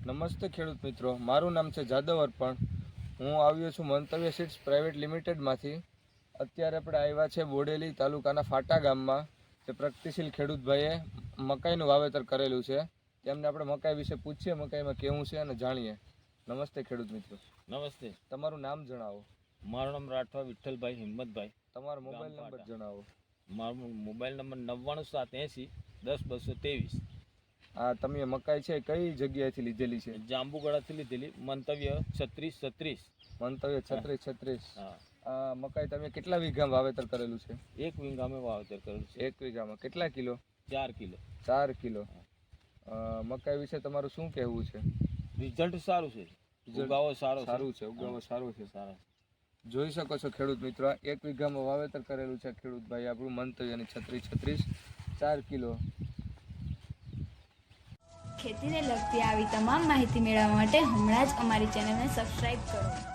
નમસ્તે ખેડૂત મિત્રો, મારું નામ છે જાદવ અર્પણ. હું આવ્યો છું મંતવ્ય સીડ્સ પ્રાઇવેટ લિમિટેડમાંથી. અત્યારે આપણે આવ્યા છે બોડેલી તાલુકાના ફાટા ગામમાં. જે પ્રગતિશીલ ખેડૂતભાઈએ મકાઈનું વાવેતર કરેલું છે. તેમને આપણે મકાઈ વિશે પૂછીએ, મકાઈમાં કેવું છે અને જાણીએ. નમસ્તે ખેડૂત મિત્રો. નમસ્તે. તમારું નામ જણાવો. મારું નામ રાઠવા વિઠ્ઠલભાઈ હિંમતભાઈ. તમારો મોબાઈલ નંબર જણાવો. મારો મોબાઈલ નંબર 99 780 10 22. આ તમે મકાઈ છે કઈ જગ્યાએથી લીધેલી છે? જાંબુગડાથી લીધેલી, મંતવ્ય 3636. મંતવ્ય 3636. હા. આ મકાઈ તમે કેટલા વીઘામાં વાવેતર કરેલું છે? 1 વીઘામાં વાવેતર કરેલું છે. 1 વીઘામાં કેટલા કિલો? 4 કિલો. 4 કિલો. મકાઈ વિશે તમારું શું કહેવું છે? રિઝલ્ટ સારું છે. ઉગાવો સારું છે. ઉગાવો સારો છે. સારા. જોઈ શકો છો ખેડૂત મિત્રો, 1 વીઘામાં વાવેતર કરેલું છે ખેડૂતભાઈ આપણું મંતવ્યની 3636. 4 કિલો. ખેતીને લગતી આવી તમામ માહિતી મેળવવા માટે હમણાં જ અમારી ચેનલને સબસ્ક્રાઇબ કરો.